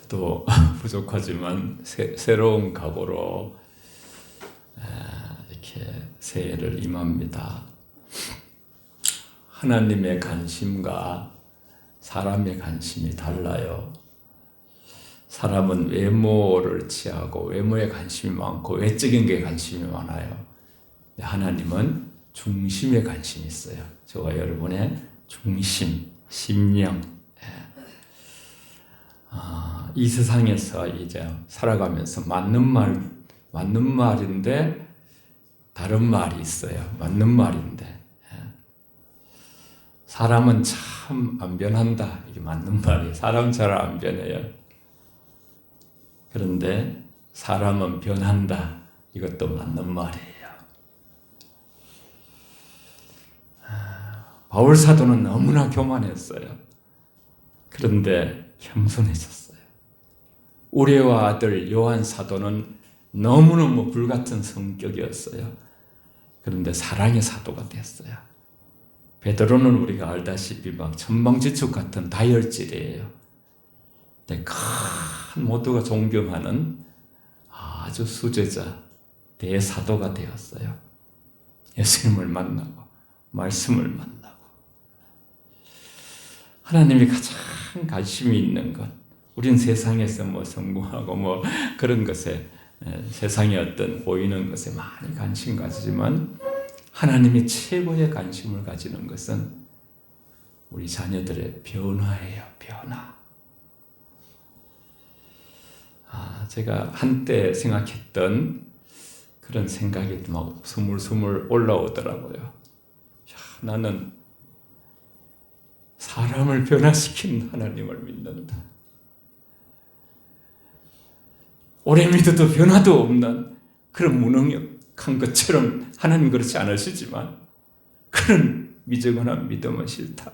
저도 부족하지만 새로운 각오로 이렇게 새해를 임합니다. 하나님의 관심과 사람의 관심이 달라요. 사람은 외모를 취하고 외모에 관심이 많고 외적인 게 관심이 많아요. 하나님은 중심에 관심이 있어요. 저와 여러분의 중심, 심령. 이 세상에서 이제 살아가면서 맞는 말인데 다른 말이 있어요. 맞는 말인데 사람은 참 안 변한다. 이게 맞는 말이에요. 사람 잘 안 변해요. 그런데 사람은 변한다. 이것도 맞는 말이에요. 바울 사도는 너무나 교만했어요. 그런데 겸손해졌어요. 우레와 아들 요한 사도는 너무너무 불같은 성격이었어요. 그런데 사랑의 사도가 됐어요. 베드로는 우리가 알다시피 막 천방지축 같은 다혈질이에요. 근데 큰 모두가 존경하는 아주 수제자 대사도가 되었어요. 예수님을 만나고 말씀을 만나고 하나님이 가장 관심이 있는 것. 우린 세상에서 뭐 성공하고 뭐 그런 것에 세상의 어떤 보이는 것에 많이 관심 가지지만 하나님이 최고의 관심을 가지는 것은 우리 자녀들의 변화예요. 변화. 제가 한때 생각했던 그런 생각이 막 스물스물 올라오더라고요. 나는 사람을 변화시킨 하나님을 믿는다. 오래 믿어도 변화도 없는 그런 무능력한 것처럼 하나님 그렇지 않으시지만 그런 미적원한 믿음은 싫다.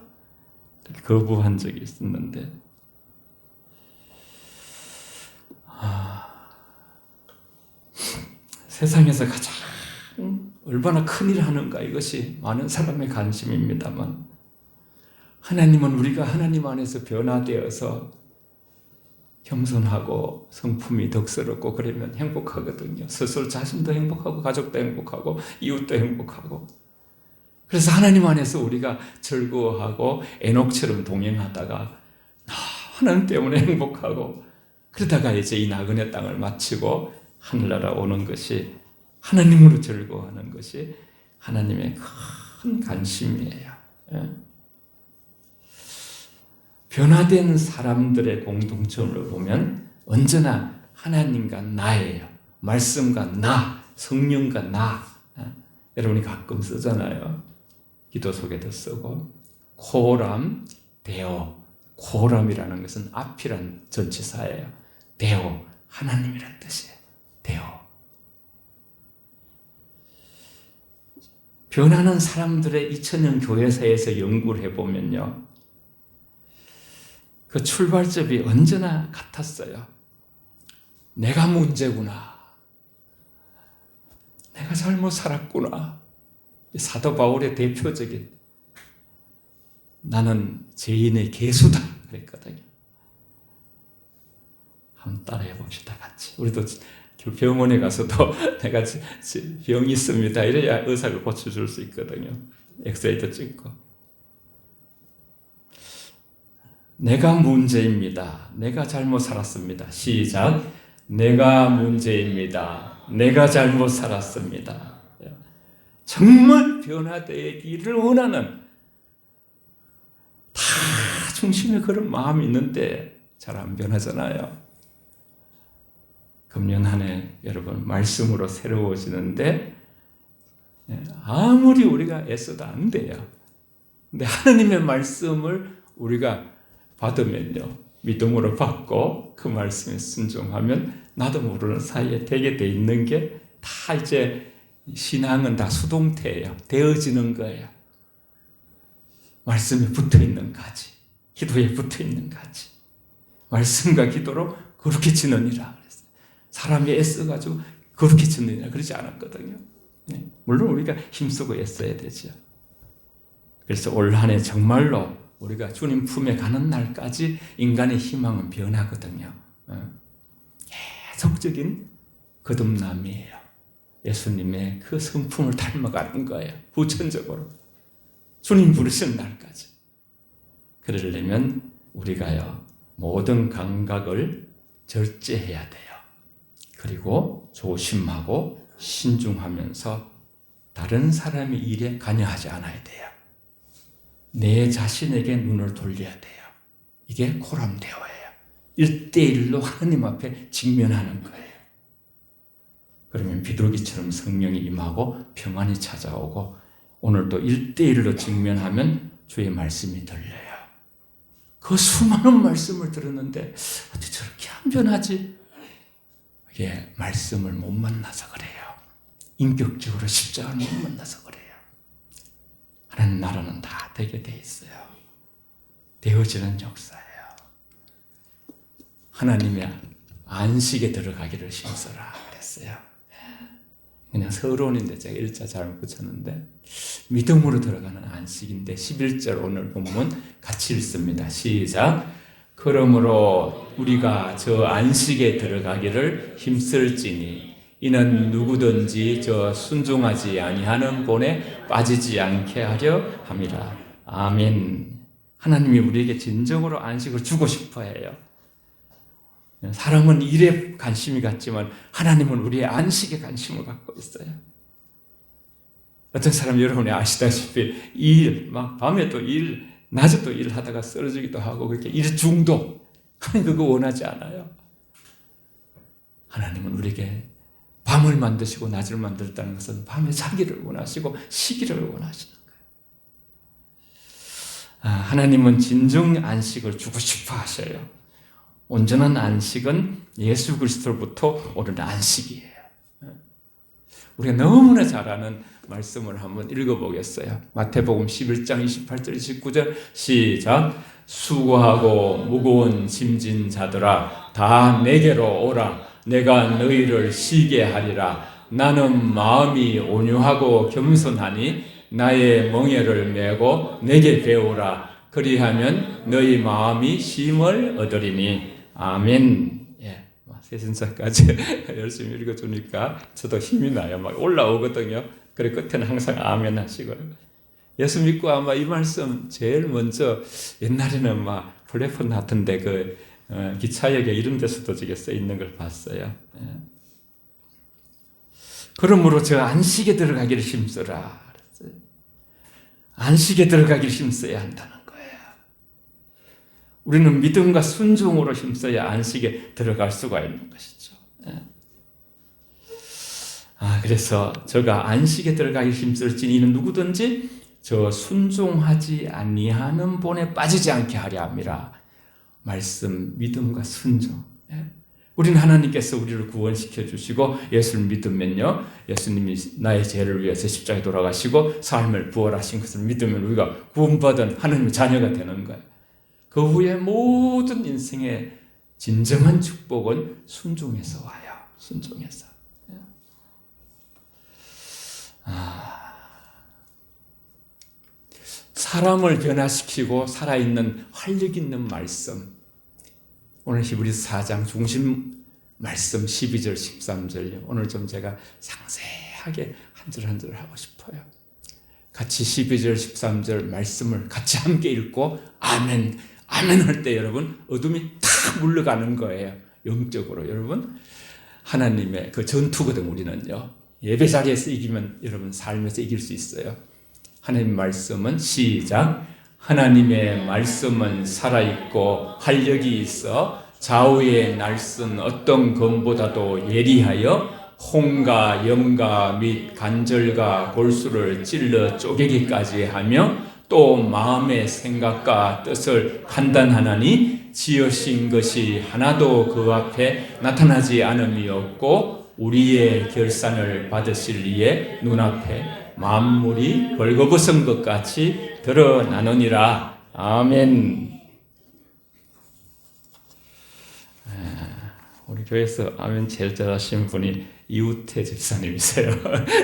거부한 적이 있었는데 세상에서 가장 얼마나 큰일 하는가 이것이 많은 사람의 관심입니다만 하나님은 우리가 하나님 안에서 변화되어서 겸손하고 성품이 덕스럽고 그러면 행복하거든요. 스스로 자신도 행복하고 가족도 행복하고 이웃도 행복하고 그래서 하나님 안에서 우리가 즐거워하고 에녹처럼 동행하다가 하나님 때문에 행복하고 그러다가 이제 이 나그네 땅을 마치고 하늘나라 오는 것이 하나님으로 즐거워하는 것이 하나님의 큰 관심이에요. 변화된 사람들의 공통점을 보면 언제나 하나님과 나예요. 말씀과 나, 성령과 나. 여러분이 가끔 쓰잖아요. 기도 속에도 쓰고 코람, 데오. 코람이라는 것은 앞이란 전치사예요. 데오, 하나님이란 뜻이에요. 데오. 변하는 사람들의 2000년 교회사에서 연구를 해보면요. 그 출발점이 언제나 같았어요. 내가 문제구나. 내가 잘못 살았구나. 사도 바울의 대표적인 나는 죄인의 개수다 그랬거든요. 한번 따라해 봅시다 같이. 우리도 병원에 가서도 내가 병이 있습니다. 이래야 의사가 고쳐줄 수 있거든요. 엑스레이도 찍고. 내가 문제입니다. 내가 잘못 살았습니다. 시작. 내가 문제입니다. 내가 잘못 살았습니다. 정말 변화되기를 원하는 다 중심에 그런 마음이 있는데 잘 안 변하잖아요. 금년 한 해 여러분 말씀으로 새로워지는데 아무리 우리가 애써도 안 돼요. 근데 하나님의 말씀을 우리가 받으면요. 믿음으로 받고 그 말씀에 순종하면 나도 모르는 사이에 되게 돼 있는 게 다 이제 신앙은 다 수동태예요. 되어지는 거예요. 말씀에 붙어 있는 가지, 기도에 붙어 있는 가지. 말씀과 기도로 그렇게 지느니라 그랬어요. 사람이 애써가지고 그렇게 지느니라 그러지 않았거든요. 물론 우리가 힘쓰고 애써야 되죠. 그래서 올 한 해 정말로 우리가 주님 품에 가는 날까지 인간의 희망은 변하거든요. 계속적인 거듭남이에요. 예수님의 그 성품을 닮아가는 거예요. 후천적으로. 주님 부르시는 날까지. 그러려면 우리가요, 모든 감각을 절제해야 돼요. 그리고 조심하고 신중하면서 다른 사람의 일에 관여하지 않아야 돼요. 내 자신에게 눈을 돌려야 돼요. 이게 코람데오예요. 1대1로 하나님 앞에 직면하는 거예요. 그러면 비둘기처럼 성령이 임하고 평안이 찾아오고 오늘도 1대1로 직면하면 주의 말씀이 들려요. 그 수많은 말씀을 들었는데 어떻게 저렇게 안 변하지? 이게 말씀을 못 만나서 그래요. 인격적으로 십자가를 못 만나서 그래요. 하나님 나라는 다 되게 돼 있어요. 되어지는 역사예요. 하나님의 안식에 들어가기를 힘써라 그랬어요. 그냥 서론인데 제가 일자 잘못 붙였는데 믿음으로 들어가는 안식인데 11절 오늘 본문 같이 읽습니다. 시작. 그러므로 우리가 저 안식에 들어가기를 힘쓸지니 이는 누구든지 저 순종하지 아니하는 본에 빠지지 않게 하려 함이라. 아멘. 하나님이 우리에게 진정으로 안식을 주고 싶어 해요. 사람은 일에 관심이 갖지만 하나님은 우리의 안식에 관심을 갖고 있어요. 어떤 사람 여러분이 아시다시피 일, 막 밤에 또 일, 낮에 또 일하다가 쓰러지기도 하고 그렇게 일 중독. 하나님 그거 원하지 않아요. 하나님은 우리에게 밤을 만드시고 낮을 만들었다는 것은 밤에 자기를 원하시고 쉬기를 원하시는 거예요. 하나님은 진정 안식을 주고 싶어 하셔요. 온전한 안식은 예수 그리스도로부터 오는 안식이에요. 우리가 너무나 잘 아는 말씀을 한번 읽어보겠어요. 마태복음 11장 28절 29절 시작. 수고하고 무거운 짐진 자들아 다 내게로 오라. 내가 너희를 쉬게 하리라. 나는 마음이 온유하고 겸손하니 나의 멍에를 메고 내게 배우라. 그리하면 너희 마음이 쉼을 얻으리니. 아멘. 예, 세신사까지 열심히 읽어주니까 저도 힘이 나요. 막 올라오거든요. 그래 끝에는 항상 아멘 하시고요. 예수 믿고 아마 이 말씀 제일 먼저 옛날에는 막 플랫폼 같은데 그 기차역에 이런 데서도 저게 써 있는 걸 봤어요. 예. 그러므로 저 안식에 들어가기를 힘써라. 안식에 들어가기를 힘써야 한다는 거예요. 우리는 믿음과 순종으로 힘써야 안식에 들어갈 수가 있는 것이죠. 그래서 저가 안식에 들어가기 힘쓸지 이는 누구든지 저 순종하지 아니하는 본에 빠지지 않게 하려 함이라. 말씀, 믿음과 순종. 우리는 하나님께서 우리를 구원시켜 주시고 예수를 믿으면요, 예수님이 나의 죄를 위해서 십자가에 돌아가시고 삶을 부활하신 것을 믿으면 우리가 구원받은 하나님의 자녀가 되는 거예요. 그 후에 모든 인생의 진정한 축복은 순종에서 와요. 순종에서. 사람을 변화시키고 살아있는 활력 있는 말씀. 오늘 히브리서 4장 중심 말씀 12절 13절 오늘 좀 제가 상세하게 한 절 한 절 하고 싶어요. 같이 12절 13절 말씀을 같이 함께 읽고 아멘 아멘 할 때 여러분 어둠이 탁 물러가는 거예요. 영적으로 여러분 하나님의 그 전투거든. 우리는요 예배 자리에서 이기면 여러분 삶에서 이길 수 있어요. 하나님 말씀은 시작. 하나님의 말씀은 살아있고 활력이 있어 좌우의 날선 어떤 검보다도 예리하여 홍과 영과 및 관절과 골수를 찔러 쪼개기까지 하며 또 마음의 생각과 뜻을 판단하나니 지으신 것이 하나도 그 앞에 나타나지 않음이 없고 우리의 결산을 받으실 이의 눈앞에 만물이 벌거벗은 것 같이 드러나느니라. 아멘. 우리 교회에서 아멘 제일 잘하시는 분이 이우태 집사님이세요.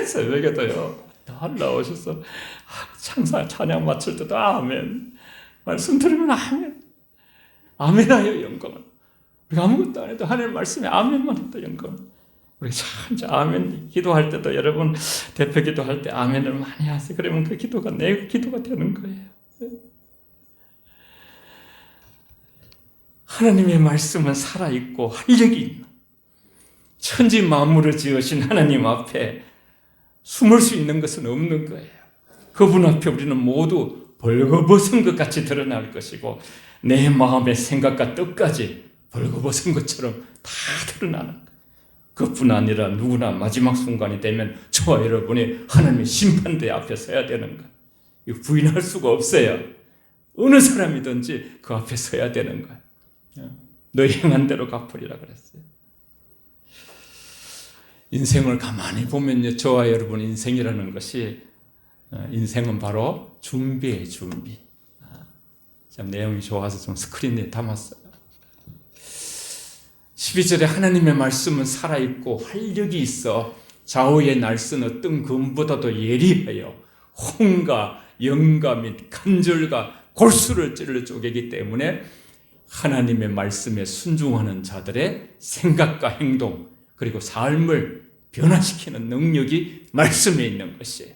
새벽에도요 다 나오셔서 창사 찬양 마칠 때도 아멘 말씀 들으면 아멘 아멘하여 영광을 우리가 아무것도 안 해도 하나님 말씀에 아멘만 해도 영광. 우리 참 아멘 기도할 때도 여러분 대표 기도할 때 아멘을 많이 하세요. 그러면 그 기도가 내 기도가 되는 거예요. 하나님의 말씀은 살아있고 활력이 있는 천지 만물을 지으신 하나님 앞에 숨을 수 있는 것은 없는 거예요. 그분 앞에 우리는 모두 벌거벗은 것 같이 드러날 것이고 내 마음의 생각과 뜻까지 벌거벗은 것처럼 다 드러나는 거예요. 그뿐 아니라 누구나 마지막 순간이 되면 저와 여러분이 하나님의 심판대 앞에 서야 되는 거예요. 이거 부인할 수가 없어요. 어느 사람이든지 그 앞에 서야 되는 거예요. 너희 행한 대로 갚으리라 그랬어요. 인생을 가만히 보면요, 저와 여러분 인생이라는 것이 인생은 바로 준비예요. 준비. 참 내용이 좋아서 좀 스크린에 담았어요. 12절에 하나님의 말씀은 살아있고 활력이 있어 좌우의 날선 어떤 금보다도 예리하여 홍과 영과 및 간절과 골수를 찔러 쪼개기 때문에 하나님의 말씀에 순종하는 자들의 생각과 행동 그리고 삶을 변화시키는 능력이 말씀에 있는 것이에요.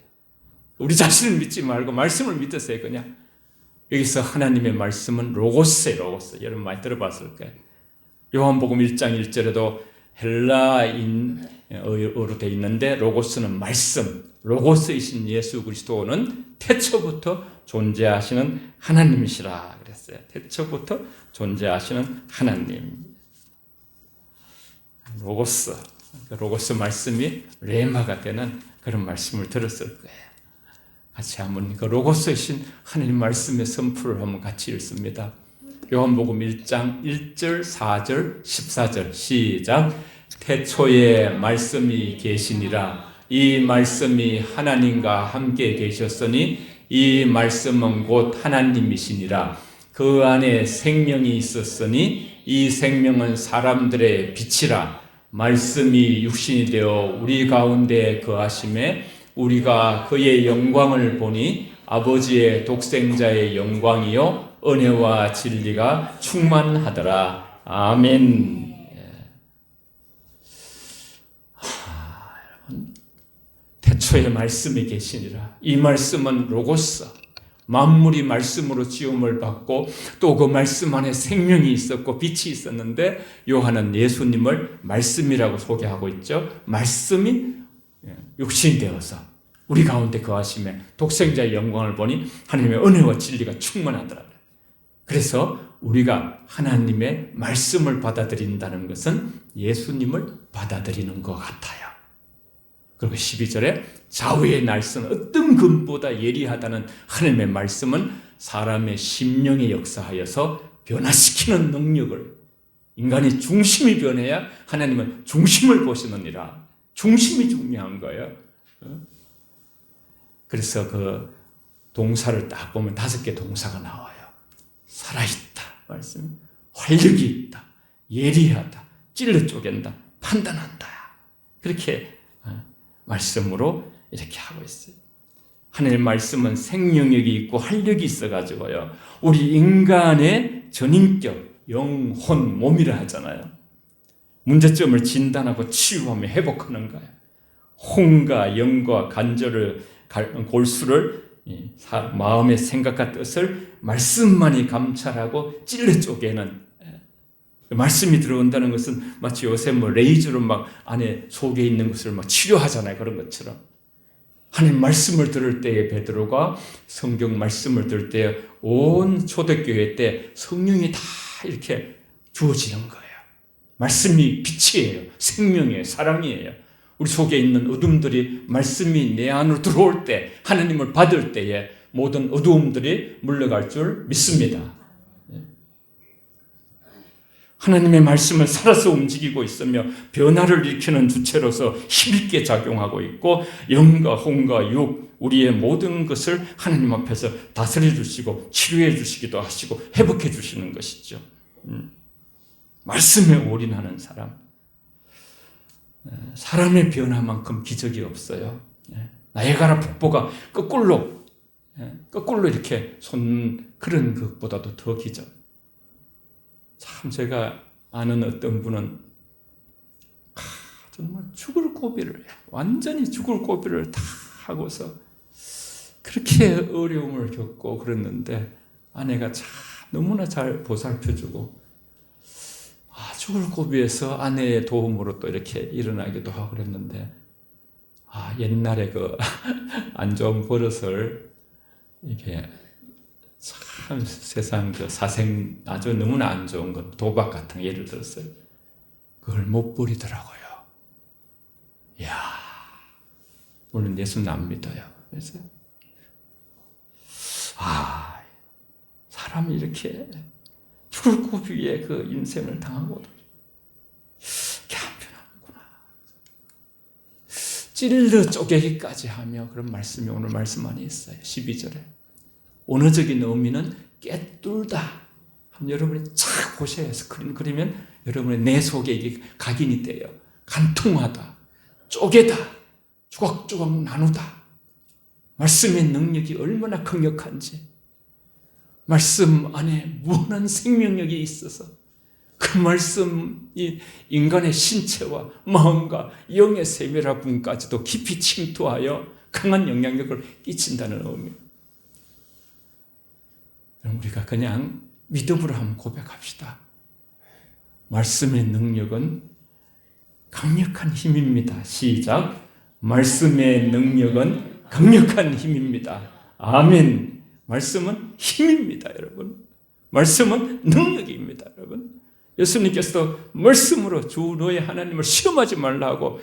우리 자신을 믿지 말고 말씀을 믿으세요. 그냥 여기서 하나님의 말씀은 로고스예요. 로고스. 여러분 많이 들어봤을 거예요. 요한복음 1장 1절에도 헬라인어로 되어 있는데 로고스는 말씀, 로고스이신 예수 그리스도는 태초부터 존재하시는 하나님이시라 그랬어요. 태초부터 존재하시는 하나님. 로고스, 로고스 말씀이 레마가 되는 그런 말씀을 들었을 거예요. 같이 한번 그 로고스이신 하나님 말씀의 선포를 한번 같이 읽습니다. 요한복음 1장 1절, 4절, 14절 시작. 태초에 말씀이 계시니라. 이 말씀이 하나님과 함께 계셨으니 이 말씀은 곧 하나님이시니라. 그 안에 생명이 있었으니 이 생명은 사람들의 빛이라. 말씀이 육신이 되어 우리 가운데 거하심에 우리가 그의 영광을 보니 아버지의 독생자의 영광이요 은혜와 진리가 충만하더라. 아멘. 여러분, 태초에 말씀이 계시니라. 이 말씀은 로고스, 만물이 말씀으로 지음을 받고 또 그 말씀 안에 생명이 있었고 빛이 있었는데 요한은 예수님을 말씀이라고 소개하고 있죠. 말씀이 육신이 되어서 우리 가운데 거하심에 독생자의 영광을 보니 하나님의 은혜와 진리가 충만하더라. 그래서 우리가 하나님의 말씀을 받아들인다는 것은 예수님을 받아들이는 것 같아요. 그리고 12절에 좌우의 날선 어떤 금보다 예리하다는 하나님의 말씀은 사람의 심령에 역사하여서 변화시키는 능력을, 인간의 중심이 변해야 하나님은 중심을 보시느니라. 중심이 중요한 거예요. 그래서 그 동사를 딱 보면 5개 동사가 나와요. 살아있다, 말씀. 활력이 있다, 예리하다, 찔러 쪼갠다, 판단한다. 그렇게 말씀으로 이렇게 하고 있어요. 하나님의 말씀은 생명력이 있고 활력이 있어가지고요. 우리 인간의 전인격, 영혼, 몸이라 하잖아요. 문제점을 진단하고 치유하며 회복하는 거예요. 혼과 영과 간절을, 골수를 마음의 생각과 뜻을 말씀만이 감찰하고 찔러 쪼개는, 말씀이 들어온다는 것은 마치 요새 레이저로 막 안에 속에 있는 것을 막 치료하잖아요. 그런 것처럼 하나님 말씀을 들을 때에 베드로가 성경 말씀을 들을 때 온 초대교회 때 성령이 다 이렇게 주어지는 거예요. 말씀이 빛이에요. 생명이에요. 사랑이에요. 우리 속에 있는 어둠들이 말씀이 내 안으로 들어올 때, 하나님을 받을 때에 모든 어두움들이 물러갈 줄 믿습니다. 하나님의 말씀은 살아서 움직이고 있으며 변화를 일으키는 주체로서 힘있게 작용하고 있고 영과 혼과 육, 우리의 모든 것을 하나님 앞에서 다스려 주시고 치료해 주시기도 하시고 회복해 주시는 것이죠. 말씀에 올인하는 사람. 사람의 변화만큼 기적이 없어요. 나이아가라 폭포가 거꾸로 이렇게 그런 것보다도 더 기적. 참 제가 아는 어떤 분은 정말 죽을 고비를, 완전히 죽을 고비를 다 하고서 그렇게 어려움을 겪고 그랬는데 아내가 너무나 잘 보살펴주고 죽을 고비에서 아내의 도움으로 또 이렇게 일어나기도 하고 그랬는데 옛날에 그 안 좋은 버릇을 이게 참 세상 그 사생 아주 너무나 안 좋은 건 도박 같은 거 예를 들었어요. 그걸 못 버리더라고요. 이야, 물론 예수는 안 믿어요. 그래서 사람이 이렇게 죽을 고비에 그 인생을 당하고도 이렇게 안 변하는구나. 찔러 쪼개기까지 하며 그런 말씀이 오늘 말씀 안에 있어요. 12절에. 언어적인 의미는 꿰뚫다. 여러분이 착 보셔야 스크린 그리면 여러분의 내 속에 이게 각인이 돼요. 간통하다, 쪼개다, 조각조각 나누다. 말씀의 능력이 얼마나 강력한지, 말씀 안에 무한한 생명력이 있어서 그 말씀이 인간의 신체와 마음과 영의 세밀한 부분까지도 깊이 침투하여 강한 영향력을 끼친다는 의미. 우리가 그냥 믿음으로 한번 고백합시다. 말씀의 능력은 강력한 힘입니다. 시작. 말씀의 능력은 강력한 힘입니다. 아멘. 말씀은 힘입니다, 여러분. 말씀은 능력입니다, 여러분. 예수님께서도 말씀으로 주 너의 하나님을 시험하지 말라고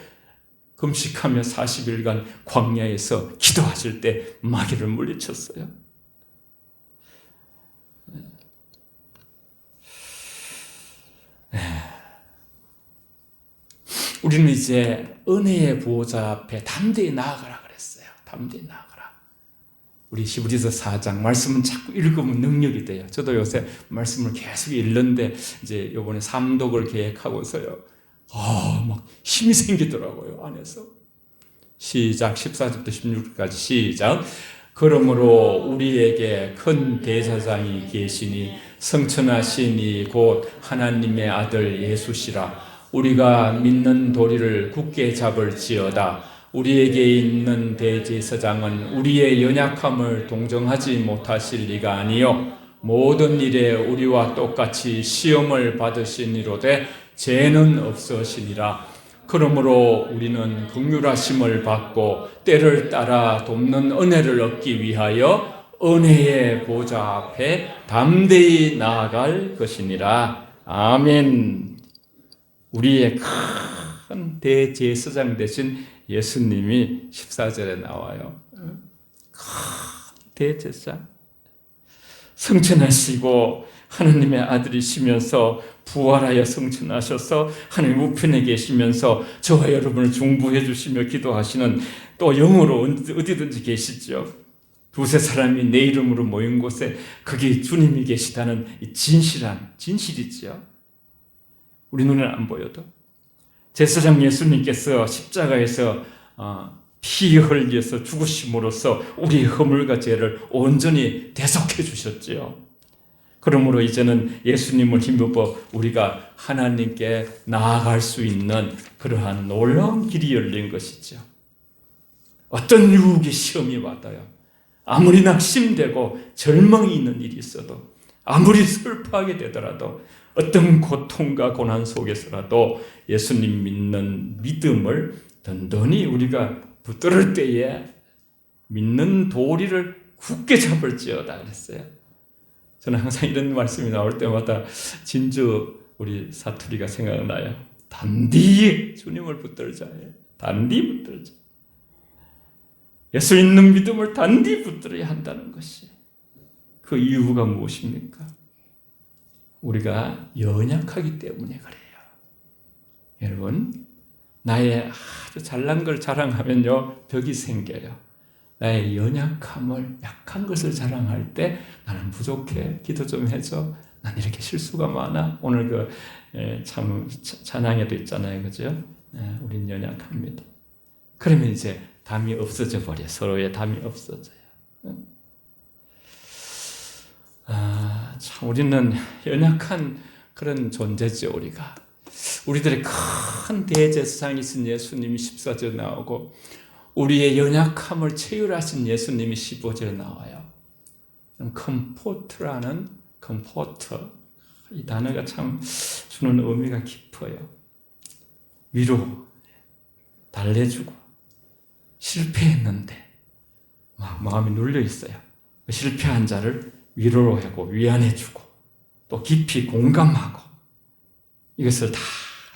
금식하며 40일간 광야에서 기도하실 때 마귀를 물리쳤어요. 우리는 이제 은혜의 보호자 앞에 담대히 나아가라 그랬어요. 담대히 나아가라. 우리 히브리서 4장 말씀은 자꾸 읽으면 능력이 돼요. 저도 요새 말씀을 계속 읽는데 이제 이번에 삼독을 계획하고서요. 막 힘이 생기더라고요, 안에서. 시작. 14절부터 16절까지 시작. 그러므로 우리에게 큰 대제사장이 계시니 성천하신 이 곧 하나님의 아들 예수시라. 우리가 믿는 도리를 굳게 잡을지어다. 우리에게 있는 대제사장은 우리의 연약함을 동정하지 못하실 리가 아니요 모든 일에 우리와 똑같이 시험을 받으시니로되 죄는 없으시니라. 그러므로 우리는 긍휼하심을 받고 때를 따라 돕는 은혜를 얻기 위하여 은혜의 보좌 앞에 담대히 나아갈 것이니라. 아멘. 우리의 큰 대제사장 되신 예수님이 14절에 나와요. 큰 대제사장. 성천하시고 하나님의 아들이시면서 부활하여 성천하셔서 하나님 우편에 계시면서 저와 여러분을 중보해 주시며 기도하시는 또 영으로 어디든지 계시죠. 두세 사람이 내 이름으로 모인 곳에 거기 주님이 계시다는 이 진실이지요. 우리 눈에는 안 보여도. 제사장 예수님께서 십자가에서 피 흘려서 죽으심으로써 우리의 허물과 죄를 온전히 대속해 주셨지요. 그러므로 이제는 예수님을 힘입어 우리가 하나님께 나아갈 수 있는 그러한 놀라운 길이 열린 것이죠. 어떤 유혹의 시험이 와도요. 아무리 낙심되고 절망이 있는 일이 있어도 아무리 슬퍼하게 되더라도 어떤 고통과 고난 속에서라도 예수님 믿는 믿음을 든든히 우리가 붙들을 때에 믿는 도리를 굳게 잡을지어다 그랬어요. 저는 항상 이런 말씀이 나올 때마다 진주 우리 사투리가 생각나요. 단디 주님을 붙들자. 단디 붙들자. 예수 있는 믿음을 단디 붙들어야 한다는 것이 그 이유가 무엇입니까? 우리가 연약하기 때문에 그래요. 여러분, 나의 아주 잘난 걸 자랑하면요 벽이 생겨요. 나의 연약함을, 약한 것을 자랑할 때 나는 부족해, 기도 좀 해줘, 난 이렇게 실수가 많아. 오늘 참 찬양에도 있잖아요, 그죠? 우린 연약합니다. 그러면 이제 담이 없어져 버려. 서로의 담이 없어져요. 참 우리는 연약한 그런 존재죠. 우리들의 큰 대제사장이신 예수님이 14절 나오고 우리의 연약함을 체휼하신 예수님이 15절 나와요. 컴포트라는 컴포터, 이 단어가 참 주는 의미가 깊어요. 위로, 달래주고 실패했는데 막 마음이 눌려 있어요. 실패한 자를 위로하고 위안해주고 또 깊이 공감하고 이것을 다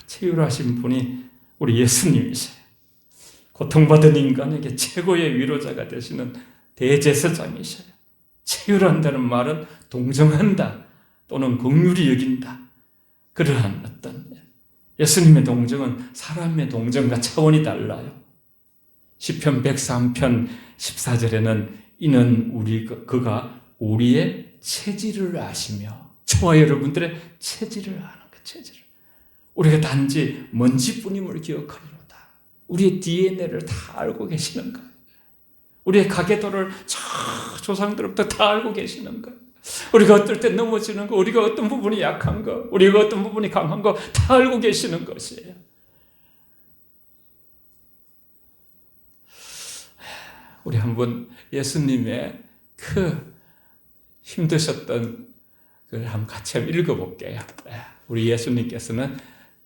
체휼하신 분이 우리 예수님이세요. 고통받은 인간에게 최고의 위로자가 되시는 대제사장이셔요. 체휼한다는 말은 동정한다 또는 긍휼히 여긴다. 그러한 어떤 예수님의 동정은 사람의 동정과 차원이 달라요. 시편 103편 14절에는 이는 그가 우리의 체질을 아시며, 저와 여러분들의 체질을 아는 것, 체질을. 우리가 단지 먼지뿐임을 기억하리로다. 우리의 DNA를 다 알고 계시는 거예요. 우리의 가계도를 저 조상들부터 다 알고 계시는 거예요. 우리가 어떨 때 넘어지는 거, 우리가 어떤 부분이 약한 거, 우리가 어떤 부분이 강한 거 다 알고 계시는 것이에요. 우리 한번 예수님의 그 힘드셨던 걸 한번 같이 읽어볼게요. 우리 예수님께서는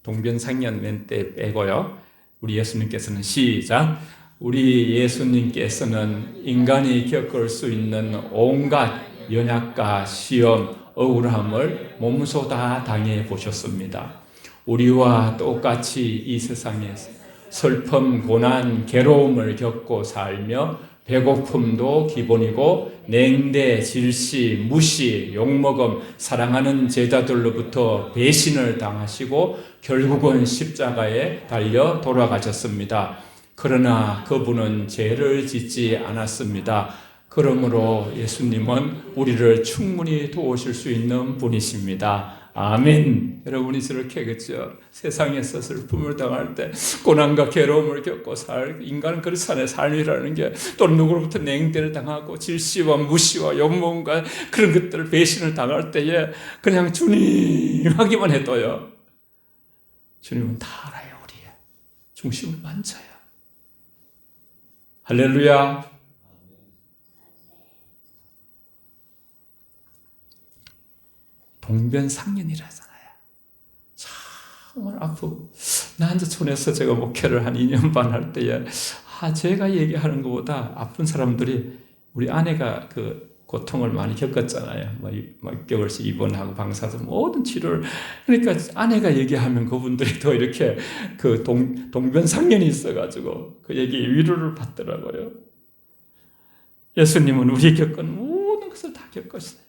동변상련 맨 때 빼고요. 우리 예수님께서는 시작. 우리 예수님께서는 인간이 겪을 수 있는 온갖 연약과 시험, 억울함을 몸소 다 당해 보셨습니다. 우리와 똑같이 이 세상에서 슬픔, 고난, 괴로움을 겪고 살며 배고픔도 기본이고 냉대, 질시, 무시, 욕먹음, 사랑하는 제자들로부터 배신을 당하시고 결국은 십자가에 달려 돌아가셨습니다. 그러나 그분은 죄를 짓지 않았습니다. 그러므로 예수님은 우리를 충분히 도우실 수 있는 분이십니다. 아멘. 여러분이 저렇게 그죠? 세상에서 슬픔을 당할 때 고난과 괴로움을 겪고 인간은 그런 산의 삶이라는 게 또 누구로부터 냉대를 당하고 질시와 무시와 욕먹음과 그런 것들을 배신을 당할 때에 그냥 주님 하기만 해도요. 주님은 다 알아요. 우리의 중심을 만져요. 할렐루야. 동변상련이라잖아요. 정말 아프고 난저촌에서 제가 목회를 한 2년 반 할 때에 제가 얘기하는 것보다 아픈 사람들이 우리 아내가 그 고통을 많이 겪었잖아요. 막 개월씩 입원하고 방사선 모든 치료를. 그러니까 아내가 얘기하면 그분들이 더 이렇게 그 동변상련이 있어가지고 그 얘기에 위로를 받더라고요. 예수님은 우리 겪은 모든 것을 다 겪었어요.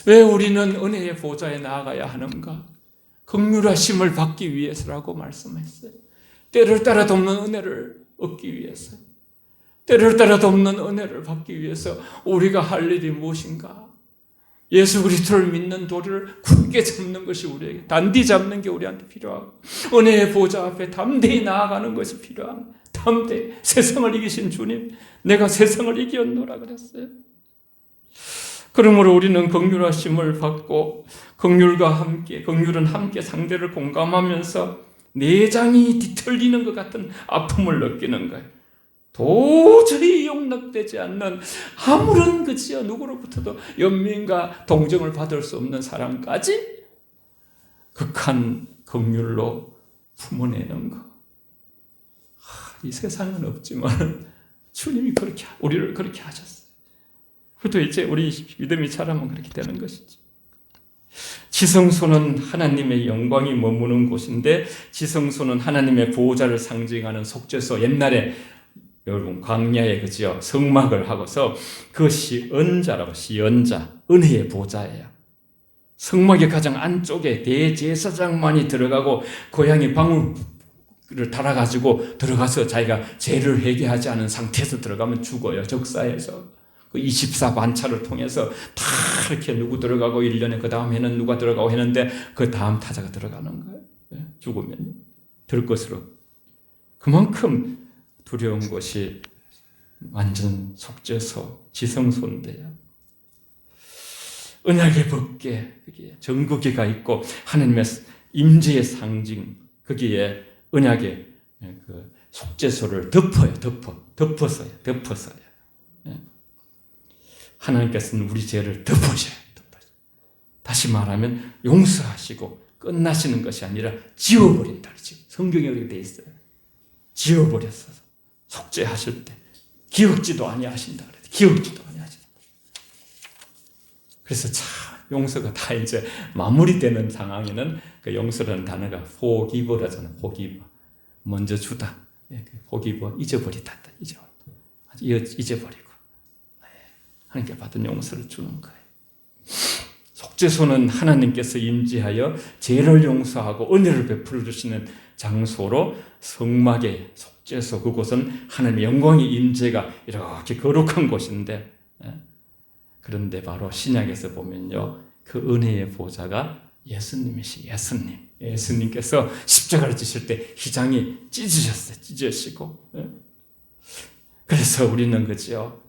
왜 우리는 은혜의 보좌에 나아가야 하는가? 긍휼하심을 받기 위해서라고 말씀했어요. 때를 따라 돕는 은혜를 얻기 위해서, 때를 따라 돕는 은혜를 받기 위해서 우리가 할 일이 무엇인가? 예수 그리스도를 믿는 도리를 굳게 잡는 것이 우리에게, 단디 잡는 게 우리한테 필요하고, 은혜의 보좌 앞에 담대히 나아가는 것이 필요합니다. 담대히. 세상을 이기신 주님, 내가 세상을 이겼노라 그랬어요. 그러므로 우리는 긍휼하심을 받고 긍휼은 함께 상대를 공감하면서 내장이 뒤틀리는 것 같은 아픔을 느끼는 거예요. 도저히 용납되지 않는 아무런 그지요 누구로부터도 연민과 동정을 받을 수 없는 사람까지 극한 긍휼로 품어내는 것. 이 세상은 없지만 주님이 우리를 그렇게 하셨어요. 그것도 이제 우리 믿음이 자라면 그렇게 되는 것이죠. 지성소는 하나님의 영광이 머무는 곳인데, 지성소는 하나님의 보호자를 상징하는 속죄소. 옛날에 여러분 광야에 그죠 성막을 하고서 그것이 언자라고, 시언자, 은혜의 보좌예요. 성막의 가장 안쪽에 대제사장만이 들어가고 고양이 방울을 달아가지고 들어가서 자기가 죄를 회개하지 않은 상태에서 들어가면 죽어요. 적사에서. 그 24반차를 통해서 다 이렇게 누구 들어가고 1년에 그 다음 해는 누가 들어가고 했는데 그 다음 타자가 들어가는 거예요. 죽으면 들 것으로. 그만큼 두려운 것이 완전 속죄소, 지성소인데요. 언약의 법궤, 거기에 정국이가 있고 하나님의 임재의 상징, 거기에 언약의 그 속죄소를 덮어서요. 하나님께서는 우리 죄를 덮으셔요. 다시 말하면 용서하시고 끝나시는 것이 아니라 지워버린다. 성경에 그렇게 돼 있어요. 지워버렸어. 속죄하실 때 기억지도 아니하신다. 기억지도 아니하신다. 그래서 참 용서가 다 이제 마무리되는 상황에는 그 용서라는 단어가 forgive라잖아요. forgive. 먼저 주다. forgive, 잊어버리다. 잊어버리고. 하나님께 받은 용서를 주는 거예요. 속죄소는 하나님께서 임재하여 죄를 용서하고 은혜를 베풀어 주시는 장소로 성막의 속죄소, 그곳은 하나님의 영광의 임재가 이렇게 거룩한 곳인데, 그런데 바로 신약에서 보면요, 그 은혜의 보좌가 예수님이시. 예수님께서 십자가를 지실 때 휘장이 찢으시고, 그래서 우리는 그죠,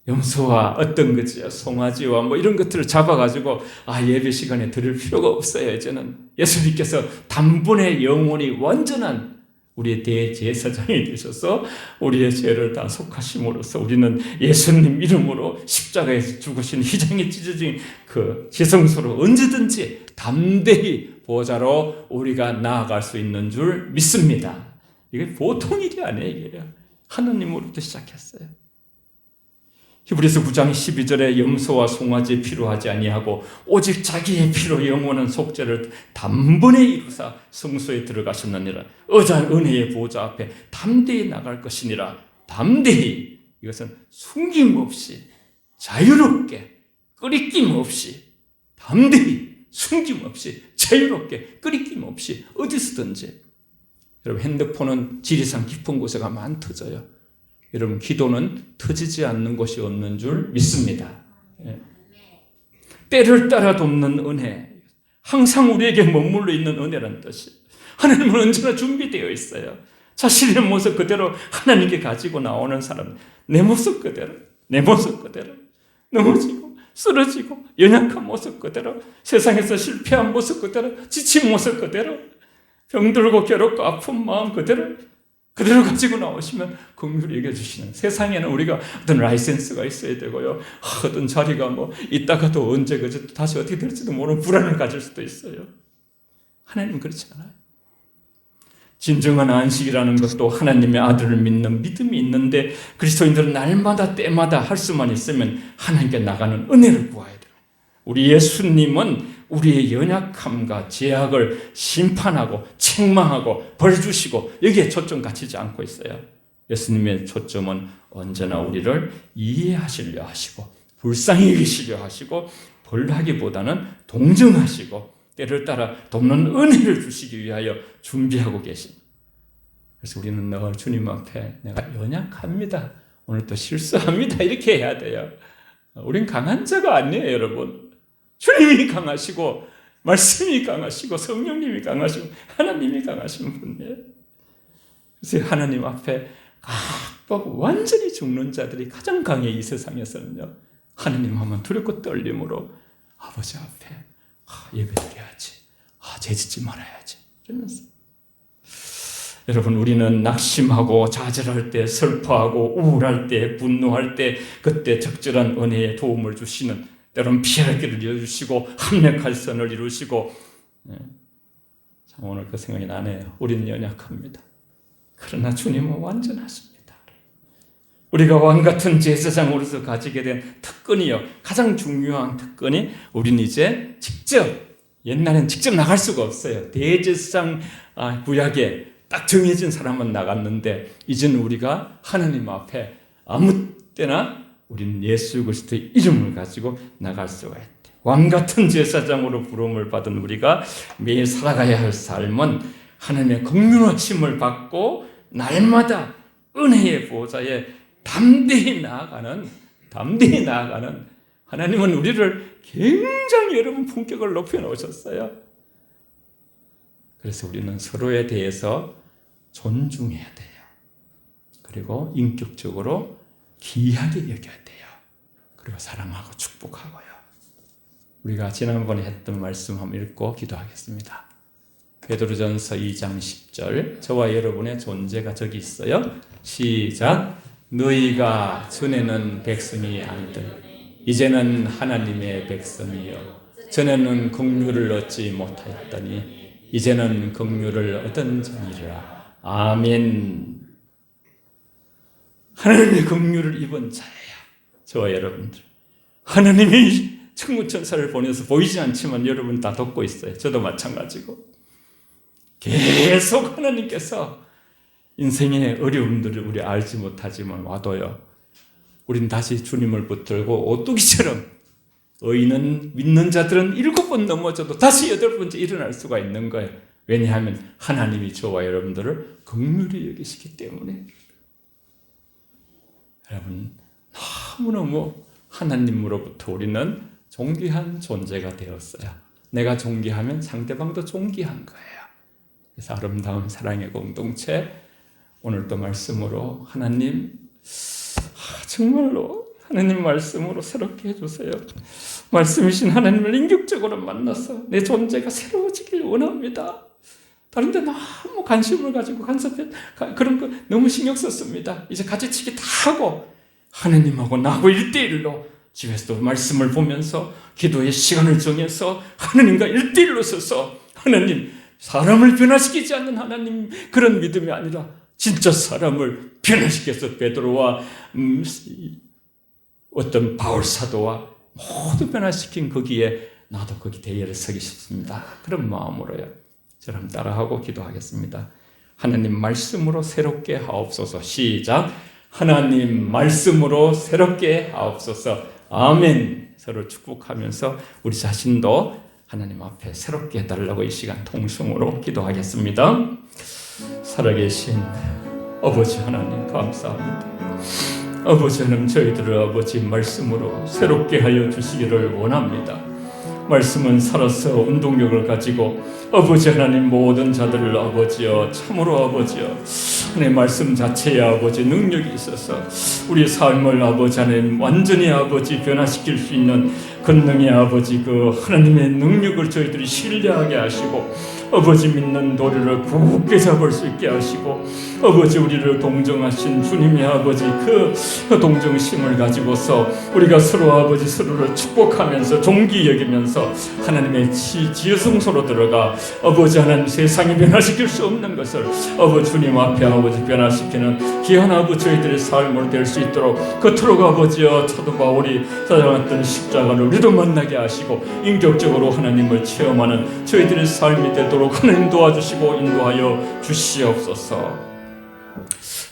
염소와 어떤 거지요, 송아지와 뭐 이런 것들을 잡아가지고 예배 시간에 드릴 필요가 없어요. 이제는 예수님께서 단번에 영원히 완전한 우리의 대제사장이 되셔서 우리의 죄를 다 속하심으로써 우리는 예수님 이름으로 십자가에서 죽으신 휘장이 찢어진 그 지성소로 언제든지 담대히 보좌로 우리가 나아갈 수 있는 줄 믿습니다. 이게 보통 일이 아니에요. 이게 하느님으로부터 시작했어요. 히브리서 9장 12절에 염소와 송아지 필요하지 아니하고 오직 자기의 피로 영원한 속죄를 단번에 이루사 성소에 들어가셨느니라. 의자 은혜의 보좌 앞에 담대히 나갈 것이니라. 담대히, 이것은 숨김없이 자유롭게 끄리낌 없이, 담대히 숨김없이 자유롭게 끄리낌 없이 어디서든지. 여러분, 핸드폰은 지리산 깊은 곳에 가면 안 터져요. 여러분, 기도는 터지지 않는 곳이 없는 줄 믿습니다. 때를 따라 돕는 은혜, 항상 우리에게 머물러 있는 은혜라는 뜻이, 하나님은 언제나 준비되어 있어요. 자신의 모습 그대로 하나님께 가지고 나오는 사람, 내 모습 그대로 넘어지고 쓰러지고 연약한 모습 그대로, 세상에서 실패한 모습 그대로, 지친 모습 그대로, 병들고 괴롭고 아픈 마음 그대로 가지고 나오시면 긍휼히 여겨주시는, 세상에는 우리가 어떤 라이센스가 있어야 되고요, 어떤 자리가 뭐 있다가도 언제 다시 어떻게 될지도 모르는 불안을 가질 수도 있어요. 하나님은 그렇지 않아요. 진정한 안식이라는 것도 하나님의 아들을 믿는 믿음이 있는데, 그리스도인들은 날마다 때마다 할 수만 있으면 하나님께 나가는 은혜를 구해야 돼요. 우리 예수님은 우리의 연약함과 죄악을 심판하고 책망하고 벌 주시고 여기에 초점 갖추지 않고 있어요. 예수님의 초점은 언제나 우리를 이해하시려 하시고 불쌍히 여기시려 하시고 벌하기보다는 동정하시고 때를 따라 돕는 은혜를 주시기 위하여 준비하고 계십니다. 그래서 우리는 늘 주님 앞에 내가 연약합니다, 오늘 또 실수합니다, 이렇게 해야 돼요. 우린 강한 자가 아니에요, 여러분. 주님이 강하시고 말씀이 강하시고 성령님이 강하시고 하나님이 강하신 분이에요. 그래서 하나님 앞에 깍박 완전히 죽는 자들이 가장 강해. 이 세상에서는요, 하나님 하면 두렵고 떨림으로 아버지 앞에 예배드려야지, 죄짓지 말아야지 이러면서. 여러분, 우리는 낙심하고 좌절할 때, 슬퍼하고 우울할 때, 분노할 때, 그때 적절한 은혜의 도움을 주시는, 때로는 피할 길을 이어주시고 합력할 선을 이루시고, 참 오늘 그 생각이 나네요. 우리는 연약합니다. 그러나 주님은 완전하십니다. 우리가 왕같은 제사장으로서 가지게 된 특권이요, 가장 중요한 특권이, 우리는 이제 직접, 옛날엔 직접 나갈 수가 없어요. 대제사장 구약에 딱 정해진 사람은 나갔는데, 이제는 우리가 하나님 앞에 아무 때나 우리는 예수 그리스도의 이름을 가지고 나갈 수가 있대. 왕같은 제사장으로 부름을 받은 우리가 매일 살아가야 할 삶은 하나님의 긍휼하심을 받고 날마다 은혜의 보좌에 담대히 나아가는, 하나님은 우리를 굉장히 여러분 품격을 높여 놓으셨어요. 그래서 우리는 서로에 대해서 존중해야 돼요. 그리고 인격적으로 귀하게 여겨야 돼요. 그리고 사랑하고 축복하고요. 우리가 지난번에 했던 말씀 한번 읽고 기도하겠습니다. 베드로전서 2장 10절, 저와 여러분의 존재가 저기 있어요. 시작. 너희가 전에는 백성이 아니더니 이제는 하나님의 백성이요 전에는 긍휼을 얻지 못하였더니 이제는 긍휼을 얻은 자니라. 아멘. 하나님의 긍휼을 입은 자예요. 저와 여러분들. 하나님이 천군천사를 보내서 보이지 않지만 여러분 다 돕고 있어요. 저도 마찬가지고. 계속 하나님께서 인생의 어려움들을 우리 알지 못하지만 와도요. 우린 다시 주님을 붙들고 오뚜기처럼 의인은 믿는 자들은 7번 넘어져도 다시 8번째 일어날 수가 있는 거예요. 왜냐하면 하나님이 저와 여러분들을 긍휼히 여기시기 때문에. 여러분 너무너무 하나님으로부터 우리는 존귀한 존재가 되었어요. 내가 존귀하면 상대방도 존귀한 거예요. 그래서 아름다운 사랑의 공동체, 오늘도 말씀으로 하나님 정말로 하나님 말씀으로 새롭게 해주세요. 말씀이신 하나님을 인격적으로 만나서 내 존재가 새로워지길 원합니다. 다른 데 너무 관심을 가지고 간섭해 그런 거 너무 신경 썼습니다. 이제 가지치기 다 하고 하나님하고 나하고 1대1로 집에서도 말씀을 보면서 기도의 시간을 정해서 하나님과 1대1로 서서 하나님, 사람을 변화시키지 않는 하나님 그런 믿음이 아니라 진짜 사람을 변화시켜서 베드로와 어떤 바울 사도와 모두 변화시킨 거기에 나도 거기 대열에 서기 싶습니다. 그런 마음으로요. 저를 따라하고 기도하겠습니다. 하나님 말씀으로 새롭게 하옵소서. 시작. 하나님 말씀으로 새롭게 하옵소서. 아멘. 서로 축복하면서 우리 자신도 하나님 앞에 새롭게 해달라고 이 시간 통성으로 기도하겠습니다. 살아계신 아버지 하나님 감사합니다. 아버지 하나님 저희들을 아버지 말씀으로 새롭게 하여 주시기를 원합니다. 말씀은 살아서 운동력을 가지고 아버지 하나님 모든 자들을 아버지여 참으로 아버지여 하나님 말씀 자체에 아버지 능력이 있어서 우리 삶을 아버지 하나님 완전히 아버지 변화시킬 수 있는 권능의 아버지 그 하나님의 능력을 저희들이 신뢰하게 하시고 아버지 믿는 도리를 굳게 잡을 수 있게 하시고 아버지 우리를 동정하신 주님의 아버지 그 동정심을 가지고서 우리가 서로 아버지 서로를 축복하면서 존귀 여기면서 하나님의 지혜성소로 들어가 아버지 하나님 세상이 변화시킬 수 없는 것을 아버지 주님 앞에 아버지 변화시키는 귀한 아버지 저희들의 삶을 될 수 있도록 그토록 아버지여 사도 바울이 사랑했던 십자가를 우리도 만나게 하시고 인격적으로 하나님을 체험하는 저희들의 삶이 되도록 하나님 도와주시고 인도하여 주시옵소서.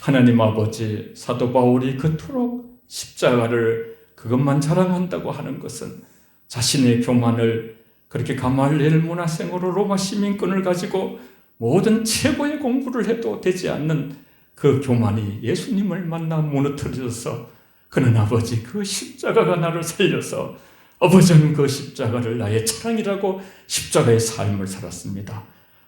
하나님 아버지 사도 바울이 그토록 십자가를 그것만 자랑한다고 하는 것은 자신의 교만을 그렇게 가말리엘 문화생으로 로마 시민권을 가지고 모든 최고의 공부를 해도 되지 않는 그 교만이 예수님을 만나 무너뜨려서 그는 아버지 그 십자가가 나를 살려서 아버지는 그 십자가를 나의 자랑이라고 십자가의 삶을 살았습니다.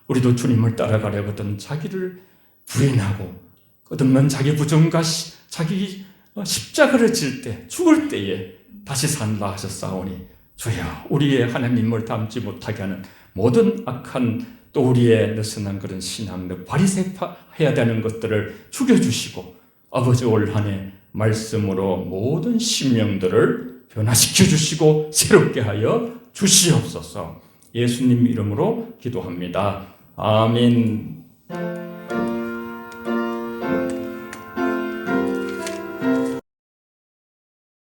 우리도 주님을 따라가려거든 자기를 부인하고 끝없는 자기 부정과 자기 십자가를 질 때 죽을 때에 다시 산다 하셨사오니 주여 우리의 하나님을 닮지 못하게 하는 모든 악한 또 우리의 느슨한 그런 신앙, 바리새파해야 되는 것들을 죽여주시고 아버지 올 한 해 말씀으로 모든 심령들을 변화시켜 주시고 새롭게 하여 주시옵소서. 예수님 이름으로 기도합니다. 아멘.